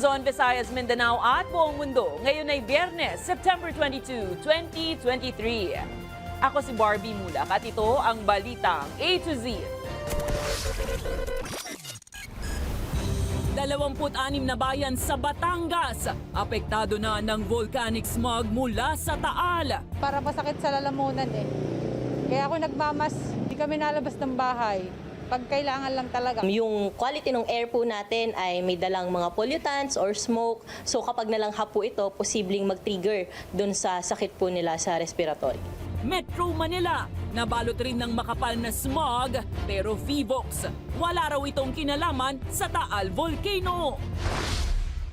Luzon, Visayas, Mindanao at buong mundo. Ngayon ay Biyernes, September 22, 2023. Ako si Barbie Mulak at ito ang Balitang A to Z. 26 na bayan sa Batangas, apektado na ng volcanic smog mula sa Taal. Para masakit sa lalamunan eh. Kaya ako nagmamas, hindi kami nalabas ng bahay. Pag kailangan lang talaga. Yung quality ng air po natin ay may dalang mga pollutants or smoke. So kapag nalanghap po ito, posibleng mag-trigger dun sa sakit po nila sa respiratory. Metro Manila, nabalot rin ng makapal na smog pero Vivox, wala raw itong kinalaman sa Taal Volcano.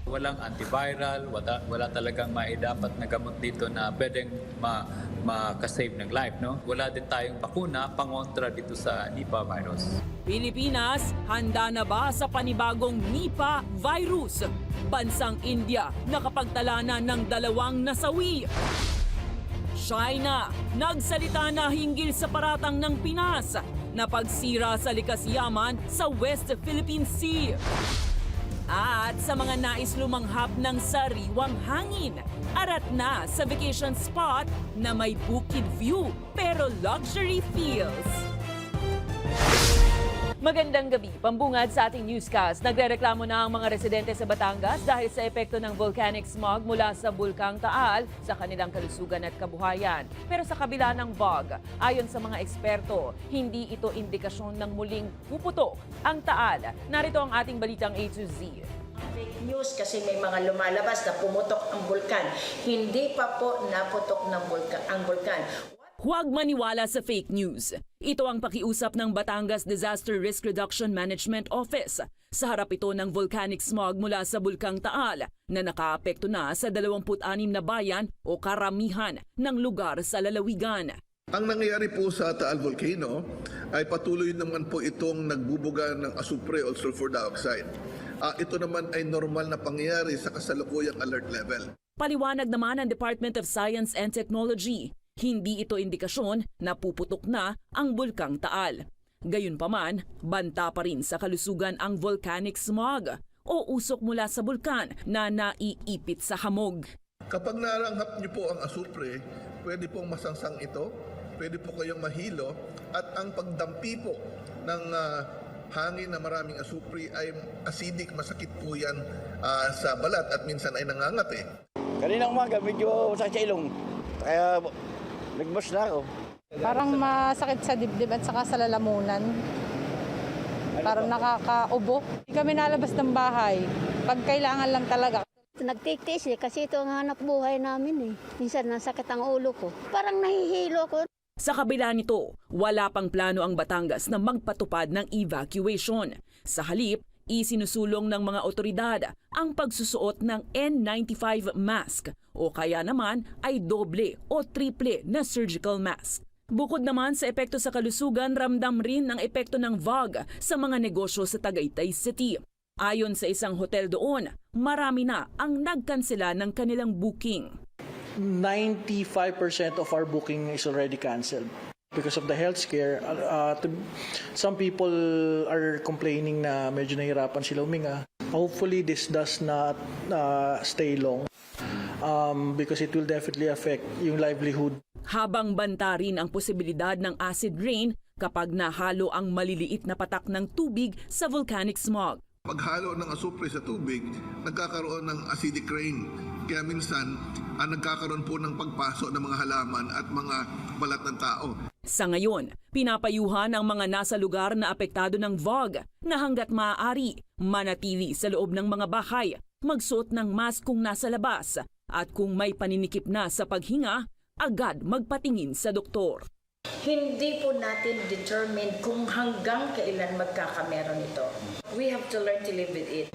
Walang antiviral, wala talagang maidapat na gamot dito na pwedeng makasave ng life. No? Wala din tayong bakuna pangontra dito sa Nipah virus. Pilipinas, handa na ba sa panibagong Nipah virus? Bansang India, nakapagtala na ng 2 nasawi. China, nagsalita na hinggil sa paratang ng Pinas na pagsira sa likas yaman sa West Philippine Sea. At sa mga nais lumanghap ng sariwang hangin, arat na sa vacation spot na may bukid view pero luxury feels. Magandang gabi. Pambungad sa ating newscast. Nagrereklamo na ang mga residente sa Batangas dahil sa epekto ng volcanic smog mula sa Bulkang Taal sa kanilang kalusugan at kabuhayan. Pero sa kabila ng fog, ayon sa mga eksperto, hindi ito indikasyon ng muling puputok ang Taal. Narito ang ating balitang A to Z. Fake news kasi may mga lumalabas na pumutok ang bulkan. Hindi pa po naputok ng ang bulkan. Huwag maniwala sa fake news. Ito ang pakiusap ng Batangas Disaster Risk Reduction Management Office sa harap ito ng volcanic smog mula sa Bulkang Taal na nakaapekto na sa 26 na bayan o karamihan ng lugar sa lalawigan. Ang nangyayari po sa Taal Volcano ay patuloy naman po itong nagbubuga ng asupre o sulfur dioxide. Ito naman ay normal na pangyayari sa kasalukuyang alert level. Paliwanag naman ng Department of Science and Technology, hindi ito indikasyon na puputok na ang Bulkang Taal. Gayunpaman, banta pa rin sa kalusugan ang volcanic smog o usok mula sa bulkan na naiipit sa hamog. Kapag naranghap niyo po ang asupre, pwede pong masangsang ito, pwede po kayong mahilo, at ang pagdampi po ng hangin na maraming asupre ay acidic, masakit po yan sa balat at minsan ay nangangati. Kanina umaga, medyo sakit sa ilong. Kaya nagbas na ako. Parang masakit sa dibdib at saka sa lalamunan. Parang nakakaubo. Hindi kami nalabas ng bahay. Pag kailangan lang talaga. Nagtiktis kasi ito ang hanap buhay namin eh. Minsan nasakit ang ulo ko. Parang nahihilo ko. Sa kabila nito, wala pang plano ang Batangas na magpatupad ng evacuation. Sa halip, isinusulong ng mga otoridad ang pagsusuot ng N95 mask o kaya naman ay doble o triple na surgical mask. Bukod naman sa epekto sa kalusugan, ramdam rin ang epekto ng fog sa mga negosyo sa Tagaytay City. Ayon sa isang hotel doon, marami na ang nagkansela ng kanilang booking. 95% of our booking is already canceled. Because of the health scare, some people are complaining na medyo nahirapan sila huminga. Hopefully, this does not stay long because it will definitely affect yung livelihood. Habang banta rin ang posibilidad ng acid rain kapag nahalo ang maliliit na patak ng tubig sa volcanic smog. Paghalo ng asupre sa tubig, nagkakaroon ng acidic rain. Kaya minsan, nagkakaroon po ng pagpaso ng mga halaman at mga balat ng tao. Sa ngayon, pinapayuhan ang mga nasa lugar na apektado ng fog na hanggat maaari, manatili sa loob ng mga bahay, magsuot ng mask kung nasa labas, at kung may paninikip na sa paghinga, agad magpatingin sa doktor. Hindi po natin determine kung hanggang kailan magkakameron ito. We have to learn to live with it.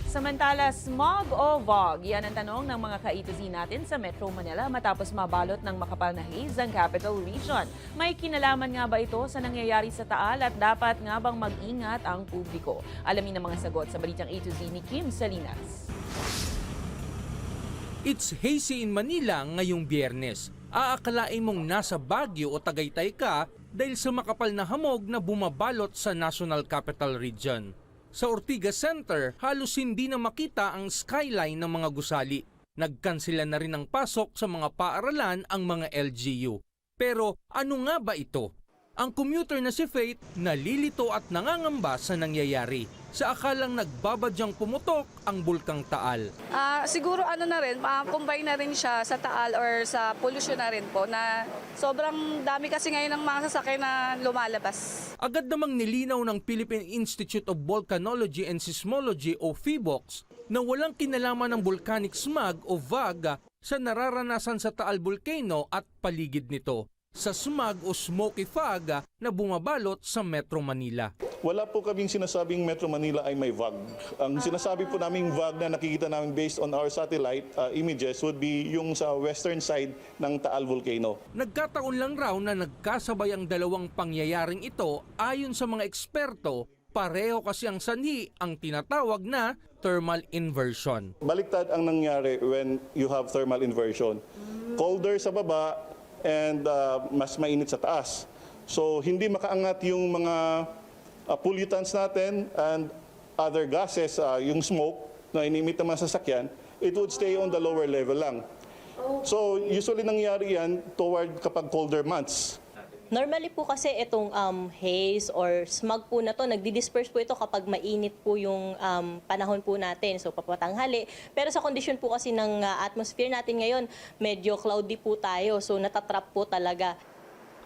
Samantala, smog o fog? Yan ang tanong ng mga ka-A-to-Z natin sa Metro Manila matapos mabalot ng makapal na haze ang Capital Region. May kinalaman nga ba ito sa nangyayari sa Taal at dapat nga bang mag-ingat ang publiko? Alamin ang mga sagot sa balitang A-to-Z ni Kim Salinas. It's hazy in Manila ngayong Biyernes. Aakalain mong nasa Baguio o Tagaytay ka dahil sa makapal na hamog na bumabalot sa National Capital Region. Sa Ortigas Center, halos hindi na makita ang skyline ng mga gusali. Nagkansela na rin ang pasok sa mga paaralan ang mga LGU. Pero ano nga ba ito? Ang commuter na si Faith nalilito at nangangamba sa nangyayari sa akalang nagbabadyang pumutok ang Bulkang Taal. Siguro na rin, combine na rin siya sa Taal or sa pollution na rin po na sobrang dami kasi ngayon ng mga sasakyan na lumalabas. Agad namang nilinaw ng Philippine Institute of Volcanology and Seismology o PHIVOLCS na walang kinalaman ng volcanic smog o VAG sa nararanasan sa Taal Volcano at paligid nito, sa smog o smoky fog na bumabalot sa Metro Manila. Wala po kaming sinasabing Metro Manila ay may VAG. Ang sinasabi po naming VAG na nakikita namin based on our satellite images would be yung sa western side ng Taal Volcano. Nagkataon lang raw na nagkasabay ang dalawang pangyayaring ito ayon sa mga eksperto, pareho kasi ang sanhi ang tinatawag na thermal inversion. Baliktad ang nangyari when you have thermal inversion. Colder sa baba and mas mainit sa taas. So hindi makaangat yung mga pollutants natin and other gases, yung smoke na inimit ng mga sasakyan, it would stay on the lower level lang. So usually nangyari yan toward kapag colder months. Normally po kasi itong haze or smog po na to, nagdi-disperse po ito kapag mainit po yung panahon po natin, so papatanghali. Pero sa condition po kasi ng atmosphere natin ngayon, medyo cloudy po tayo, so natatrap po talaga.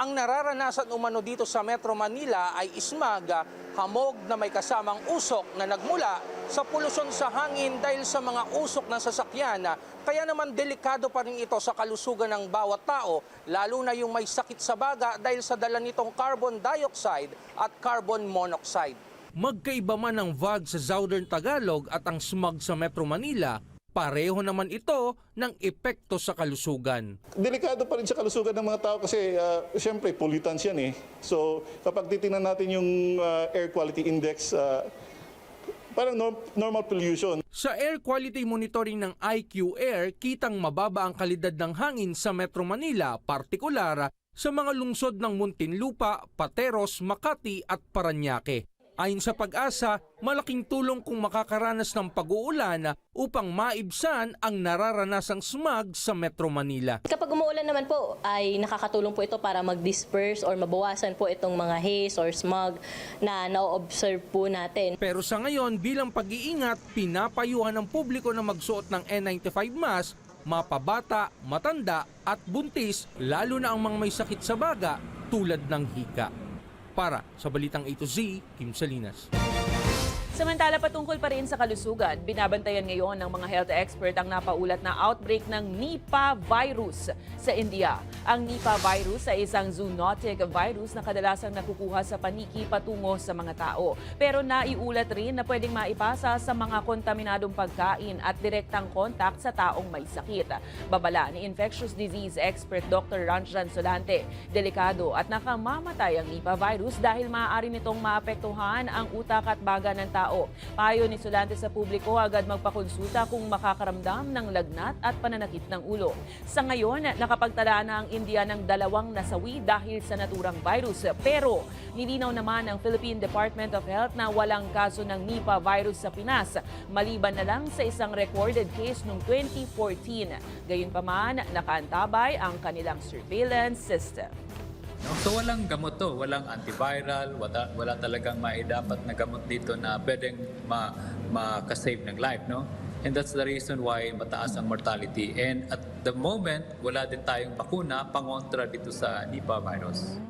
Ang nararanasan umano dito sa Metro Manila ay smog, hamog na may kasamang usok na nagmula sa polusyon sa hangin dahil sa mga usok ng sasakyan. Kaya naman delikado pa rin ito sa kalusugan ng bawat tao, lalo na yung may sakit sa baga dahil sa dala nitong carbon dioxide at carbon monoxide. Magkaiba man ang VAG sa Southern Tagalog at ang smog sa Metro Manila, pareho naman ito ng epekto sa kalusugan. Delikado pa rin sa kalusugan ng mga tao kasi siyempre pollutants yan eh. So kapag titingnan natin yung air quality index, parang normal pollution. Sa air quality monitoring ng IQ Air, kitang mababa ang kalidad ng hangin sa Metro Manila, partikular sa mga lungsod ng Muntinlupa, Pateros, Makati at Parañaque. Ayon sa Pag-asa, malaking tulong kung makakaranas ng pag-uulan upang maibsan ang nararanasang smog sa Metro Manila. Kapag umuulan naman po, ay nakakatulong po ito para mag-disperse or mabawasan po itong mga haze or smog na na-observe po natin. Pero sa ngayon, bilang pag-iingat, pinapayuhan ng publiko na magsuot ng N95 mask, mapabata, matanda at buntis, lalo na ang mga may sakit sa baga tulad ng hika. Para sa Balitang A to Z, Kim Salinas. Samantala, patungkol pa rin sa kalusugan, binabantayan ngayon ng mga health expert ang napaulat na outbreak ng Nipah virus sa India. Ang Nipah virus ay isang zoonotic virus na kadalasang nakukuha sa paniki patungo sa mga tao. Pero naiulat rin na pwedeng maipasa sa mga kontaminadong pagkain at direktang kontak sa taong may sakit. Babala ni infectious disease expert Dr. Ranjan Solante, delikado at nakamamatay ang Nipah virus dahil maaari nitong maapektuhan ang utak at baga ng tao. Payo ni Solante sa publiko agad magpakonsulta kung makakaramdam ng lagnat at pananakit ng ulo. Sa ngayon, nakapagtala na ang India ng 2 nasawi dahil sa naturang virus. Pero nilinaw naman ng Philippine Department of Health na walang kaso ng Nipah virus sa Pinas, maliban na lang sa isang recorded case noong 2014. Gayunpaman, nakaantabay ang kanilang surveillance system. So walang gamot to, walang antiviral, wala talagang maidapat na gamot dito na pwedeng makasave ng life, no? And that's the reason why mataas ang mortality. And at the moment, wala din tayong bakuna pangontra dito sa Nipah virus.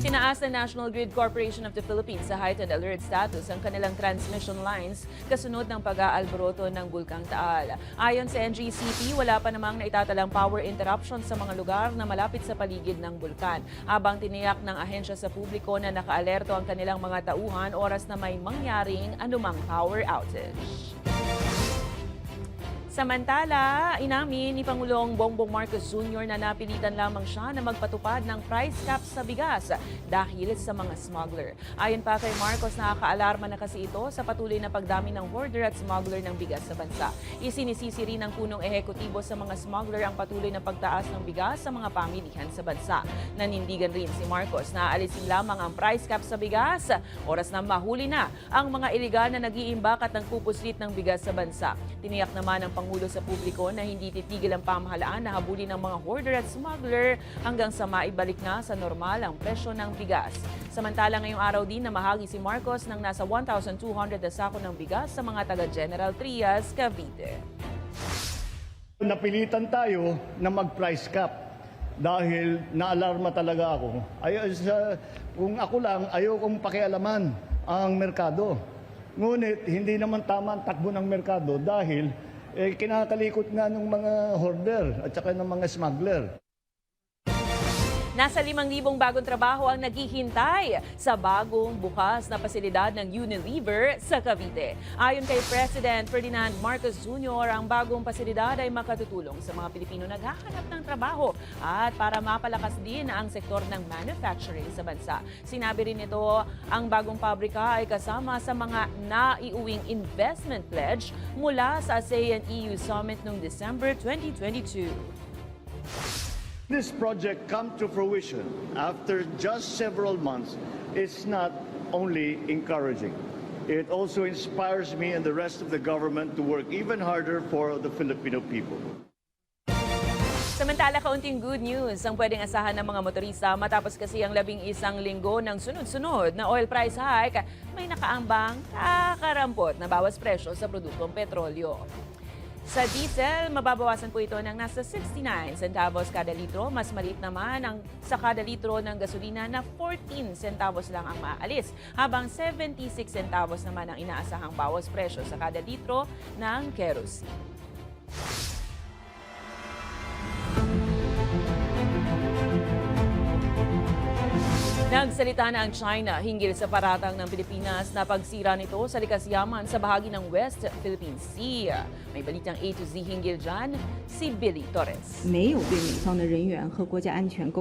Itinaas ng National Grid Corporation of the Philippines sa heightened alert status ang kanilang transmission lines kasunod ng pag-aalboroto ng Bulkang Taal. Ayon sa NGCP, wala pa namang naitatalang power interruption sa mga lugar na malapit sa paligid ng bulkan. Habang tiniyak ng ahensya sa publiko na nakaalerto ang kanilang mga tauhan oras na may mangyaring anumang power outage. Samantala, inamin ni Pangulong Bongbong Marcos Jr. na napilitan lamang siya na magpatupad ng price cap sa bigas dahil sa mga smuggler. Ayon pa kay Marcos, nakakaalarma na kasi ito sa patuloy na pagdami ng hoarder at smuggler ng bigas sa bansa. Isinisisi rin ng punong ehekutibo sa mga smuggler ang patuloy na pagtaas ng bigas sa mga pamilihan sa bansa. Nanindigan rin si Marcos na aalisin lamang ang price cap sa bigas oras na mahuli na ang mga iligal na nag-iimbak at nagpupuslit ng bigas sa bansa. Tiniyak naman ng Pangulo sa publiko na hindi titigil ang pamahalaan na habulin ng mga hoarder at smuggler hanggang sa maibalik na sa normal ang presyo ng bigas. Samantala ngayong araw din namahagi si Marcos ng nasa 1,200 na sako ng bigas sa mga taga General Trias, Cavite. Napilitan tayo na mag-price cap dahil naalarma talaga ako. Kung ako lang, ayokong pakialaman ang merkado. Ngunit hindi naman tama ang takbo ng merkado dahil kinakalikot nga ng mga hoarder at saka ng mga smuggler. Nasa 5,000 bagong trabaho ang naghihintay sa bagong bukas na pasilidad ng Unilever sa Cavite. Ayon kay President Ferdinand Marcos Jr., ang bagong pasilidad ay makatutulong sa mga Pilipino naghahanap ng trabaho at para mapalakas din ang sektor ng manufacturing sa bansa. Sinabi rin nito, ang bagong pabrika ay kasama sa mga naiuwing investment pledge mula sa ASEAN-EU Summit noong December 2022. This project come to fruition after just several months is not only encouraging. It also inspires me and the rest of the government to work even harder for the Filipino people. Samantala, kaunting good news ang pwedeng asahan ng mga motorista matapos kasi ang 11 linggo ng sunod-sunod na oil price hike, may nakaambang kakarampot na bawas presyo sa produktong petrolyo. Sa diesel, mababawasan po ito ng nasa 69 centavos kada litro. Mas maliit naman ang sa kada litro ng gasolina na 14 centavos lang ang maaalis. Habang 76 centavos naman ang inaasahang bawas presyo sa kada litro ng kerosene. Nagsalita na ang China hinggil sa paratang ng Pilipinas na pagsira nito sa likas yaman sa bahagi ng West Philippine Sea. May balitang A to Z hinggil dyan, si Billy Torres.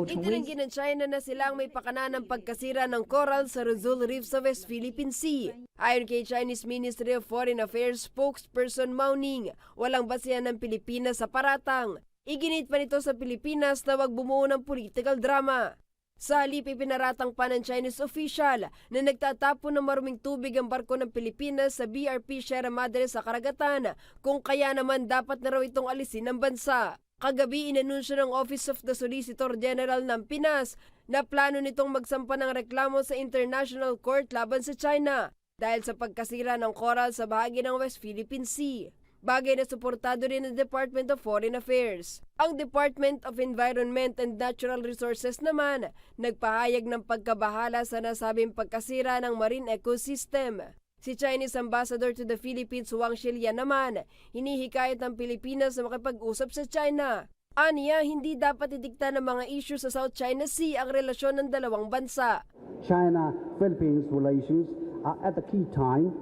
Itinanggi ng China na silang may pakana ng pagkasira ng coral sa Rizal Reef sa West Philippine Sea. Ayon kay Chinese Ministry of Foreign Affairs spokesperson Mao Ning, walang basihan ng Pilipinas sa paratang. Iginit pa nito sa Pilipinas na wag bumuo ng political drama. Sa halip, ipinaratang pa ng Chinese official na nagtatapon ng maruming tubig ang barko ng Pilipinas sa BRP Sierra Madre sa karagatan, kung kaya naman dapat na raw itong alisin ng bansa. Kagabi, inanunsyo ng Office of the Solicitor General ng Pinas na plano nitong magsampa ng reklamo sa International Court laban sa China dahil sa pagkasira ng coral sa bahagi ng West Philippine Sea. Bagay na suportado rin ng Department of Foreign Affairs. Ang Department of Environment and Natural Resources naman, nagpahayag ng pagkabahala sa nasabing pagkasira ng marine ecosystem. Si Chinese Ambassador to the Philippines Wang Shilian naman, hinihikayat ng Pilipinas na makipag-usap sa China. Aniya, hindi dapat idikta ng mga issue sa South China Sea ang relasyon ng dalawang bansa. China-Philippines relations are at a key time.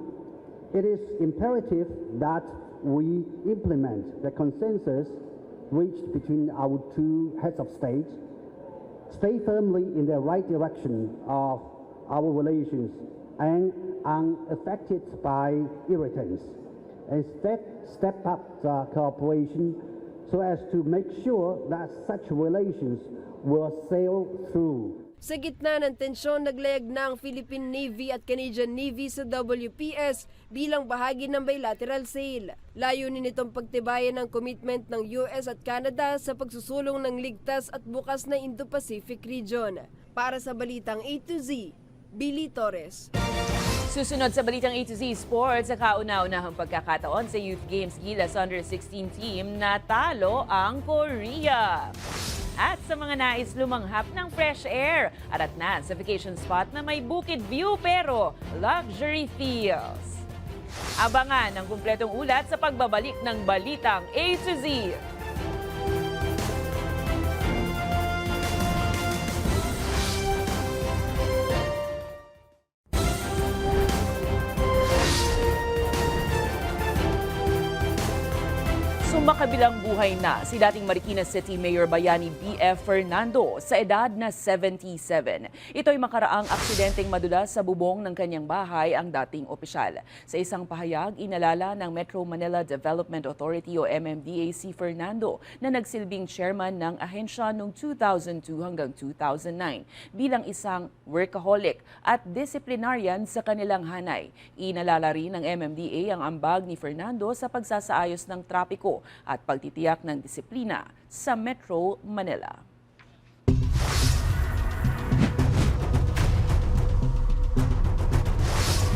It is imperative that we implement the consensus reached between our two heads of state, stay firmly in the right direction of our relations and unaffected by irritants, and step up the cooperation so as to make sure that such relations will sail through. Sa gitna ng tensyon, naglayag na ang Philippine Navy at Canadian Navy sa WPS bilang bahagi ng bilateral sale. Layunin nitong pagtibayan ng commitment ng US at Canada sa pagsusulong ng ligtas at bukas na Indo-Pacific region. Para sa Balitang A to Z, Billy Torres. Susunod sa Balitang A to Z Sports, sa kauna-unahang pagkakataon sa Youth Games Gilas Under-16 team, natalo ang Korea. At sa mga nais lumanghap ng fresh air, arat na sa vacation spot na may bukid view pero luxury feels. Abangan ang kumpletong ulat sa pagbabalik ng Balitang A to Z. Sumakabilang buhay na si dating Marikina City Mayor Bayani B.F. Fernando sa edad na 77. Ito'y makaraang aksidenteng madulas sa bubong ng kanyang bahay ang dating opisyal. Sa isang pahayag, inalala ng Metro Manila Development Authority o MMDA si Fernando na nagsilbing chairman ng ahensya noong 2002 hanggang 2009 bilang isang workaholic at disciplinarian sa kanilang hanay. Inalala rin ng MMDA ang ambag ni Fernando sa pagsasaayos ng trapiko at pagtitiyak ng disiplina sa Metro Manila.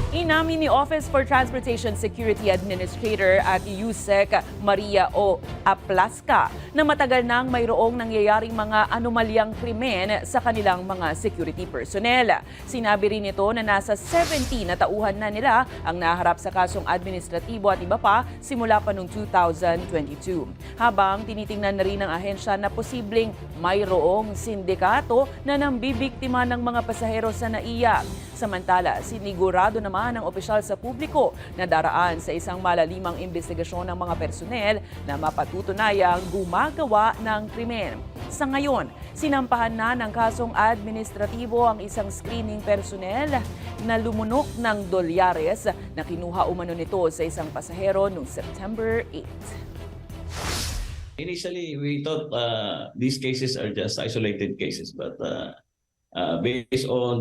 Inamin ni Office for Transportation Security Administrator at USEC Maria O. Aplaska na matagal nang mayroong nangyayaring mga anomalyang krimen sa kanilang mga security personnel. Sinabi rin nito na nasa 70 na tauhan na nila ang naharap sa kasong administratibo at iba pa simula pa noong 2022. Habang tinitingnan na rin ng ahensya na posibleng mayroong sindikato na nambibiktima ng mga pasahero sa NAIA. Samantala, sinigurado naman ng opisyal sa publiko na daraan sa isang malalimang investigasyon ng mga personel na mapatutunayang gumagawa ng krimen. Sa ngayon, sinampahan na ng kasong administratibo ang isang screening personnel na lumunok ng dolyares na kinuha umano nito sa isang pasahero noong September 8. Initially, we thought these cases are just isolated cases, but based on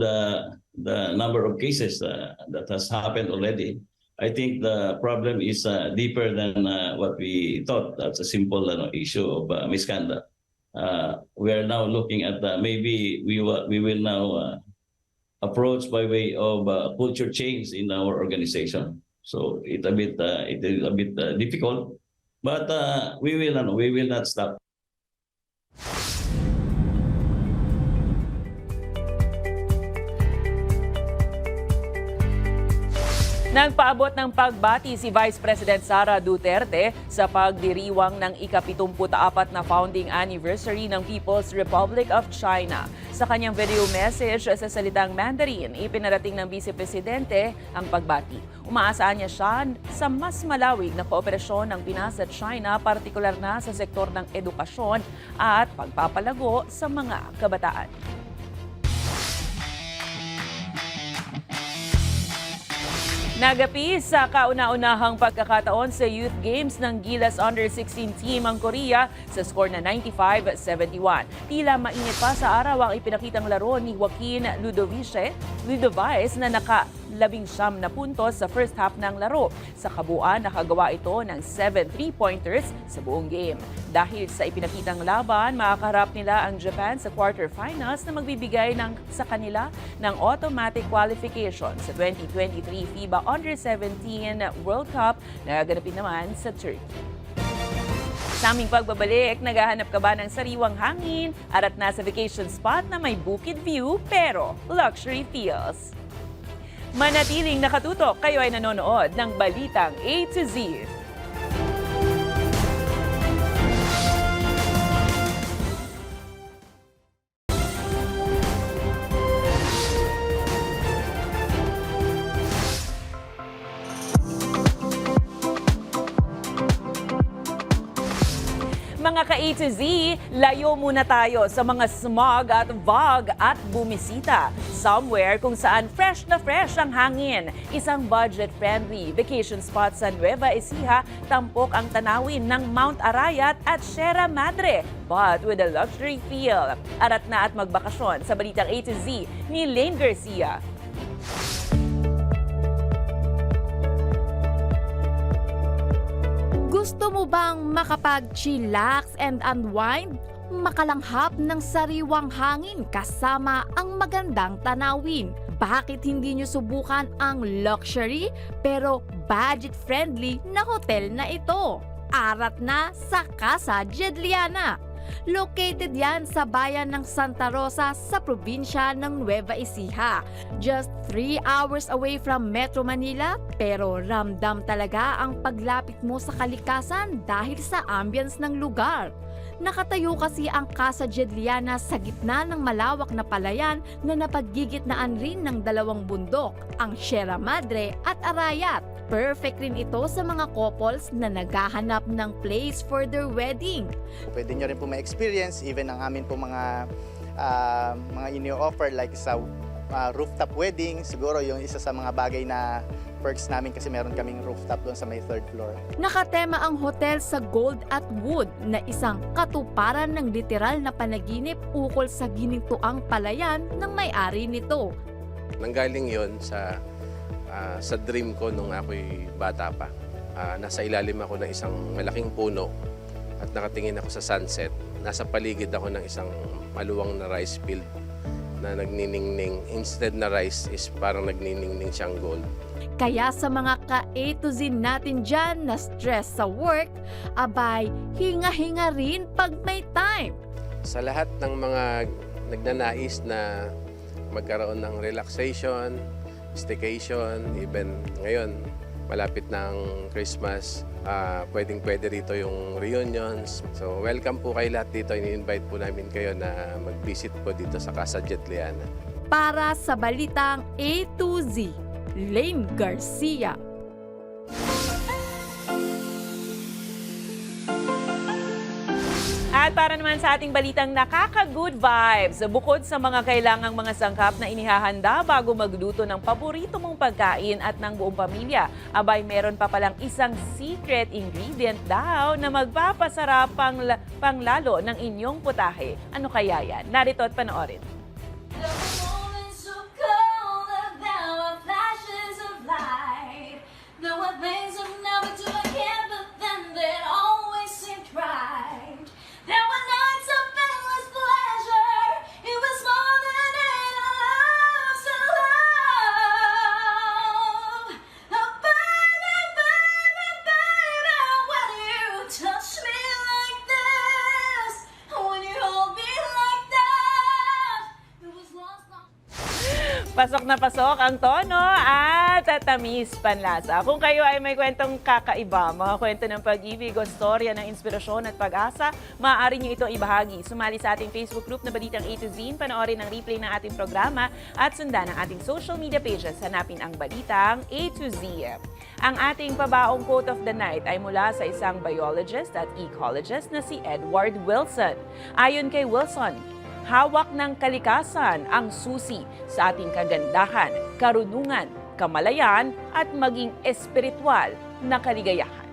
the number of cases that has happened already, I think the problem is deeper than what we thought. That's a simple issue of misconduct. We are now looking at maybe we will now approach by way of culture change in our organization. So it is a bit difficult, but we will not stop. Nagpaabot ng pagbati si Vice President Sara Duterte sa pagdiriwang ng ika-74 na founding anniversary ng People's Republic of China. Sa kanyang video message sa salitang Mandarin, ipinarating ng Vice Presidente ang pagbati. Umaasahan niya siya sa mas malawig na kooperasyon ng Pinas at China, partikular na sa sektor ng edukasyon at pagpapalago sa mga kabataan. Nagapi sa kauna-unahang pagkakataon sa Youth Games ng Gilas Under-16 team ang Korea sa score na 95-71. Tila mainit pa sa araw ang ipinakitang laro ni Joaquin Ludovice na naka-19 na puntos sa first half ng laro. Sa kabuuan, nakagawa ito ng 7 3-pointers sa buong game. Dahil sa ipinakitang laban, makakaharap nila ang Japan sa quarterfinals na magbibigay sa kanila ng automatic qualification sa 2023 FIBA Under-17 World Cup na gaganapin naman sa Turkey. Sa aming pagbabalik, naghahanap ka ba ng sariwang hangin at nasa vacation spot na may bukid view pero luxury feels? Manatiling nakatutok, kayo ay nanonood ng Balitang A to Z. Mga ka-A to Z, layo muna tayo sa mga smog at fog at bumisita. Somewhere kung saan fresh na fresh ang hangin. Isang budget-friendly vacation spot sa Nueva Ecija, tampok ang tanawin ng Mount Arayat at Sierra Madre, but with a luxury feel. Arat na at magbakasyon sa Balitang A to Z ni Lane Garcia. Gusto mo bang makapag-chillax and unwind? Makalanghap ng sariwang hangin kasama ang magandang tanawin. Bakit hindi nyo subukan ang luxury pero budget-friendly na hotel na ito? Arat na sa Casa Jedliana. Located yan sa bayan ng Santa Rosa sa probinsya ng Nueva Ecija. Just 3 hours away from Metro Manila, pero ramdam talaga ang paglapit mo sa kalikasan dahil sa ambience ng lugar. Nakatayo kasi ang Casa Jedliana sa gitna ng malawak na palayan na napaggigitnaan rin ng dalawang bundok, ang Sierra Madre at Arayat. Perfect rin ito sa mga couples na naghahanap ng place for their wedding. Pwede nyo rin po ma-experience, even ang amin po mga ini-offer like sa rooftop wedding, siguro yung isa sa mga bagay na perks namin kasi meron kaming rooftop doon sa may 3rd floor. Nakatema ang hotel sa gold at wood na isang katuparan ng literal na panaginip ukol sa ginintuang palayan ng may-ari nito. Nanggaling yon sa dream ko nung ako'y bata pa. Nasa ilalim ako ng isang malaking puno at nakatingin ako sa sunset. Nasa paligid ako ng isang maluwang na rice field na nagniningning. Instead na rice is parang nagniningning siyang gold. Kaya sa mga ka-A to Z natin dyan na stress sa work, abay, hinga-hinga rin pag may time. Sa lahat ng mga nagnanais na magkaroon ng relaxation, staycation, even ngayon, malapit na ang Christmas, pwedeng-pwede rito yung reunions. So welcome po kayo lahat dito. Ini-invite po namin kayo na mag-visit po dito sa Casa Jetliana. Para sa balitang A to Z, Lane Garcia. At para naman sa ating balitang nakaka-good vibes, bukod sa mga kailangang mga sangkap na inihahanda bago magluto ng paborito mong pagkain at ng buong pamilya, abay meron pa palang isang secret ingredient daw na magpapasarap panglalo ng inyong putahe. Ano kaya yan? Narito at panoorin. Pasok na pasok ang tono at tamis panlasa. Kung kayo ay may kwentong kakaiba, mga kwento ng pag-ibig o storya ng inspirasyon at pag-asa, maaari niyo itong ibahagi. Sumali sa ating Facebook group na Balitang A to Z, panoorin ang replay ng ating programa at sundan ang ating social media pages. Hanapin ang Balitang A to Z. Ang ating pabaong quote of the night ay mula sa isang biologist at ecologist na si Edward Wilson. Ayon kay Wilson, hawak ng kalikasan ang susi sa ating kagandahan, karunungan, kamalayan at maging espiritual na kaligayahan.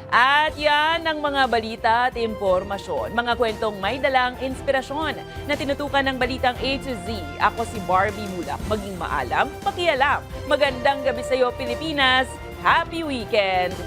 At yan ang mga balita at impormasyon, mga kwentong may dalang inspirasyon na tinutukan ng Balitang A to Z. Ako si Barbie Mulak, maging maalam, pakialam. Magandang gabi sa iyo, Pilipinas. Happy weekend!